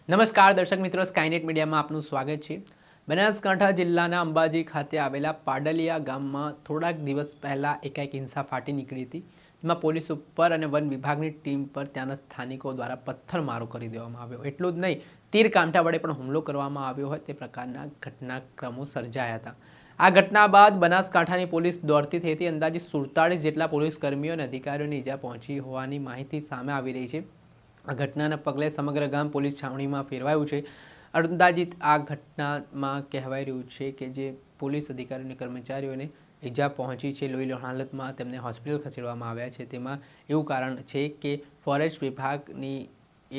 નમસ્કાર દર્શક મિત્રો, સ્કાયનેટ મીડિયામાં આપનું સ્વાગત છે। બનાસકાંઠા જિલ્લાના અંબાજી ખાતે આવેલા પાડલિયા ગામમાં થોડાક દિવસ પહેલાં એકાએક હિંસા ફાટી નીકળી હતી, જેમાં પોલીસ ઉપર અને વન વિભાગની ટીમ પર ત્યાંના સ્થાનિકો દ્વારા પથ્થરમારો કરી દેવામાં આવ્યો। એટલું જ નહીં, તીર કામઠા વડે પણ હુમલો કરવામાં આવ્યો હોય તે પ્રકારના ઘટનાક્રમો સર્જાયા હતા। આ ઘટના બાદ બનાસકાંઠાની પોલીસ દોડતી થઈ હતી। અંદાજે 47 જેટલા પોલીસ કર્મીઓ અને અધિકારીઓને ઈજા પહોંચી હોવાની માહિતી સામે આવી રહી છે। આ ઘટનાના પગલે સમગ્ર ગામ પોલીસ છાવણીમાં ફેરવાયું છે। અંદાજિત આ ઘટનામાં કહેવાઈ રહ્યું છે કે જે પોલીસ અધિકારીઓ અને કર્મચારીઓને ઈજા પહોંચી છે, લોહીલુહાણ હાલતમાં તેમને હોસ્પિટલ ખસેડવામાં આવ્યા છે। તેમાં એવું કારણ છે કે ફોરેસ્ટ વિભાગની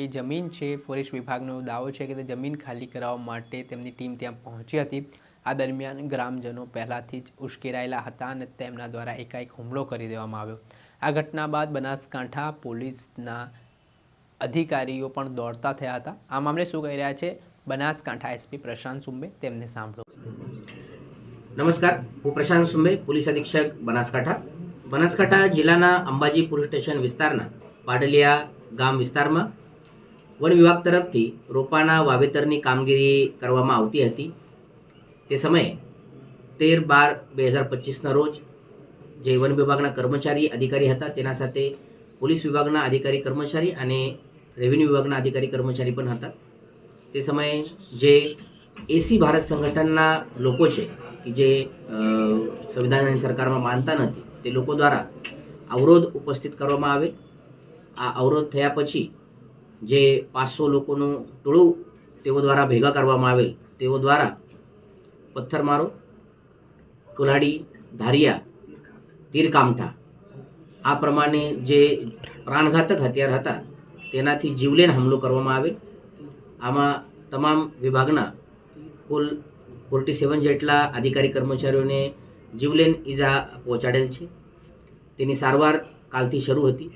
એ જમીન છે, ફોરેસ્ટ વિભાગનો દાવો છે કે તે જમીન ખાલી કરાવવા માટે તેમની ટીમ ત્યાં પહોંચી હતી। આ દરમિયાન ગ્રામજનો પહેલાંથી જ ઉશ્કેરાયેલા હતા અને તેમના દ્વારા એકાએક હુમલો કરી દેવામાં આવ્યો। આ ઘટના બાદ બનાસકાંઠા પોલીસના અધિકારીઓ પણ દોડતા થયા હતા। આ મામલે શું કહી રહ્યા છે બનાસકાંઠા એસપી પ્રશાંત સુંબે, તેમને સાંભળો। નમસ્કાર, હું પ્રશાંત સુંબે, પોલીસ અધિક્ષક બનાસકાંઠા। બનાસકાંઠા જિલ્લાના અંબાજી પોલીસ સ્ટેશન વિસ્તારના પાડલિયા ગામ વિસ્તારમાં વન વિભાગ તરફથી રોપાના વાવેતરની કામગીરી કરવામાં આવતી હતી। તે સમયે 13/12/2025ના રોજ જે વન વિભાગના કર્મચારી અધિકારી હતા તેના સાથે પોલીસ વિભાગના અધિકારી કર્મચારી અને રેવન્યુ વિભાગના અધિકારી કર્મચારી પણ હતા। તે સમયે જે એસી ભારત સંગઠનના લોકો છે કે જે સંવિધાન સરકારમાં માનતા નથી, તે લોકો દ્વારા અવરોધ ઉપસ્થિત કરવામાં આવે। આ અવરોધ થયા પછી જે 500 લોકોનું ટોળું તેઓ દ્વારા ભેગા કરવામાં આવેલ, તેઓ દ્વારા પથ્થરમારો, કુલ્હાડી, ધારિયા, તીર કામઠા આ પ્રમાણે જે પ્રાણઘાતક હથિયાર હતા તેનાથી જીવલેણ હુમલો કરવામાં આવેલ। આમાં તમામ વિભાગના કુલ 47 જેટલા અધિકારી કર્મચારીઓને જીવલેણ ઈજા પહોંચાડેલ છે। તેની સારવાર કાલથી શરૂ હતી।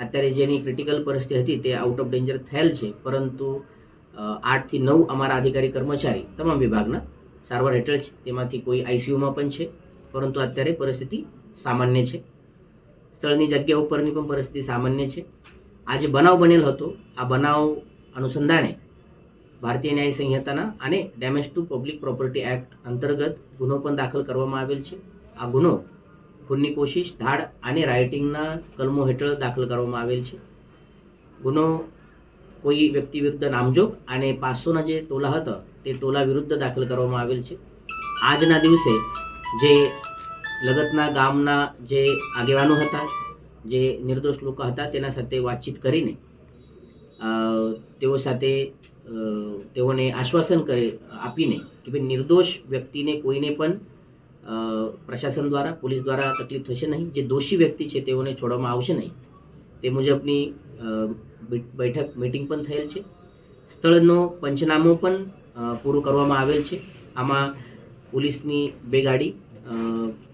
અત્યારે જેની ક્રિટિકલ પરિસ્થિતિ હતી તે આઉટ ઓફ ડેન્જર થયેલ છે, પરંતુ 8 થી 9 અમારા અધિકારી કર્મચારી તમામ વિભાગના સારવાર હેઠળ છે। તેમાંથી કોઈ આઈસીયુમાં પણ છે, પરંતુ અત્યારે પરિસ્થિતિ સામાન્ય છે। સ્થળની જગ્યા ઉપરની પણ પરિસ્થિતિ સામાન્ય છે। આ જે બનાવ બનેલ હતો, આ બનાવ અનુસંધાને ભારતીય ન્યાય સંહિતાના અને damage two public property act અંતર્ગત ગુનો પણ દાખલ કરવામાં આવેલ છે। આ ગુનો ખૂનની કોશિશ, ધાડ અને રાઇટિંગના કલમો હેઠળ દાખલ કરવામાં આવેલ છે। ગુનો કોઈ વ્યક્તિ વિરુદ્ધ નામજોગ અને 500ના જે ટોલા હતા તે ટોલા વિરુદ્ધ દાખલ કરવામાં આવેલ છે। આજના દિવસે જે લગતના ગામના જે આગેવાનો હતા, જે નિર્દોષ લોકો હતા, તેના સાથે વાતચીત કરીને તેઓ સાથે તેઓને આશ્વાસન આપીને કે ભાઈ નિર્દોષ વ્યક્તિને કોઈને પણ પ્રશાસન દ્વારા, પોલીસ દ્વારા તકલીફ થશે નહીં। જે દોષી વ્યક્તિ છે તેઓને છોડવામાં આવશે નહીં, તે મુજબની મીટિંગ પણ થયેલ છે। સ્થળનો પંચનામો પણ પૂરું કરવામાં આવેલ છે। આમાં પોલીસની 2 ગાડી,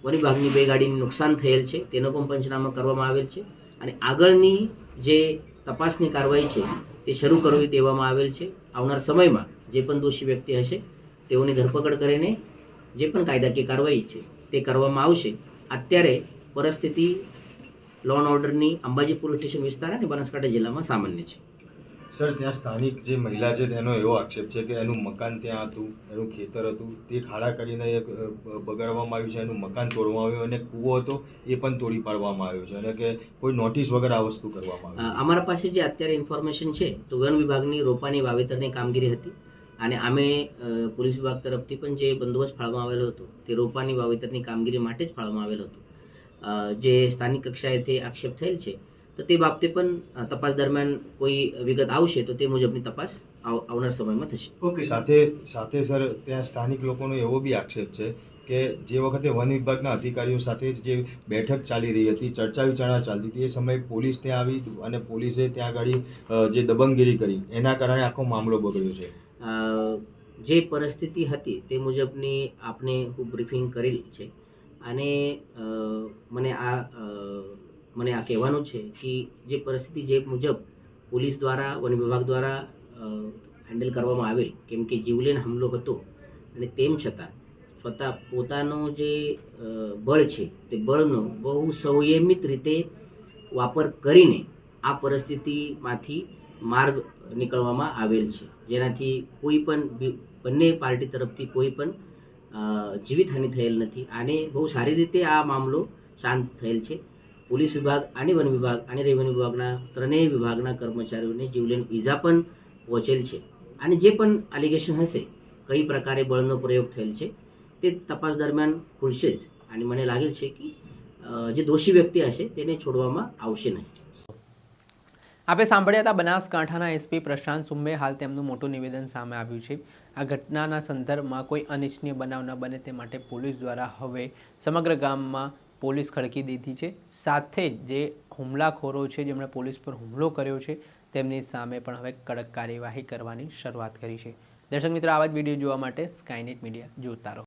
વન વિભાગની 2 ગાડીને નુકસાન થયેલ છે, તેનો પણ પંચનામો કરવામાં આવેલ છે અને આગળની જે તપાસની કાર્યવાહી છે તે શરૂ કરી દેવામાં આવેલ છે। આવનાર સમયમાં જે પણ દોષી વ્યક્તિ હશે તેઓની ધરપકડ કરીને જે પણ કાયદાકીય કાર્યવાહી છે તે કરવામાં આવશે। અત્યારે પરિસ્થિતિ લો એન્ડ ઓર્ડરની અંબાજી પોલીસ સ્ટેશન વિસ્તાર અને બનાસકાંઠા જિલ્લામાં સામાન્ય છે। સર, ત્યાં સ્થાનિક જે મહિલા છે તેનો એવો આક્ષેપ છે કે એનું મકાન ત્યાં હતું, એનું ખેતર હતું, તે ખાડા કરીને એક બગાડવામાં આવ્યું છે, એનું મકાન તોડવામાં આવ્યું અને કૂવો હતો એ પણ તોડી પાડવામાં આવ્યો છે અને કે કોઈ નોટિસ વગર આ વસ્તુ કરવામાં આવી। અમારા પાસે જે અત્યારે ઇન્ફોર્મેશન છે તો વન વિભાગની રોપાની વાવેતરની કામગીરી હતી અને અમે પોલીસ વિભાગ તરફથી પણ જે બંદોબસ્ત ફાળવવામાં આવેલો હતો તે રોપાની વાવેતરની કામગીરી માટે જ ફાળવવામાં આવેલો હતો। જે સ્થાનિક કક્ષાએથી આક્ષેપ થયેલ છે તો તે બાબતે પણ તપાસ દરમિયાન કોઈ વિગત આવશે તો તે મુજબની તપાસ આવનાર સમયમાં થશે। ઓકે, સાથે સર ત્યાં સ્થાનિક લોકોનો એવો બી આક્ષેપ છે કે જે વખતે વન વિભાગના અધિકારીઓ સાથે જે બેઠક ચાલી રહી હતી, ચર્ચા વિચારણા ચાલતી હતી, એ સમયે પોલીસ ત્યાં આવી અને પોલીસે ત્યાં આગળ જે દબંગગીરી કરી એના કારણે આખો મામલો બગડ્યો છે। જે પરિસ્થિતિ હતી તે મુજબની આપણે હું બ્રીફિંગ કરેલી છે અને મને આ કહેવાનું છે કે જે પરિસ્થિતિ જે મુજબ પોલીસ દ્વારા, વન વિભાગ દ્વારા હેન્ડલ કરવામાં આવેલ, કેમ કે જીવલેણ હુમલો હતો અને તેમ છતાં પોતાનો જે બળ છે તે બળનો બહુ સંયમિત રીતે વાપર કરીને આ પરિસ્થિતિમાંથી માર્ગ નીકળવામાં આવેલ છે, જેનાથી કોઈ પણ બંને પાર્ટી તરફથી કોઈ પણ જીવિતહાનિ થયેલ નથી. આને બહુ સારી રીતે આ મામલો શાંત થયેલ છે. પોલીસ વિભાગ અને વન વિભાગ અને રેવન્યુ વિભાગના ત્રણેય વિભાગના કર્મચારીઓને જીવલેણ ઈજા પણ પહોંચેલ છે. અને જે પણ એલિગેશન હશે, કઈ પ્રકારે બળનો પ્રયોગ થયેલ છે, તે તપાસ દરમિયાન ખુલશે જ. અને મને લાગે છે કે જે દોષી વ્યક્તિ હશે તેને છોડવામાં આવશે નહીં. આપણે સાંભળ્યા હતા બનાસકાંઠાના એસપી પ્રશાંત સુંબે. હાલ તેમનું મોટું નિવેદન સામે આવ્યું છે. આ ઘટનાના સંદર્ભમાં કોઈ અનિચ્છનીય બનાવ ન બને તે માટે પોલીસ દ્વારા હવે સમગ્ર ગામમાં પોલીસ ખડકી દીધી છે. સાથે જ જે હુમલાખોરો છે, જેમણે પોલીસ પર હુમલો કર્યો છે, તેમની સામે પણ હવે કડક કાર્યવાહી કરવાની શરૂઆત કરી છે. દર્શક મિત્રો, આવા જ વિડીયો જોવા માટે સ્કાયનેટ મીડિયા જોતા રહો.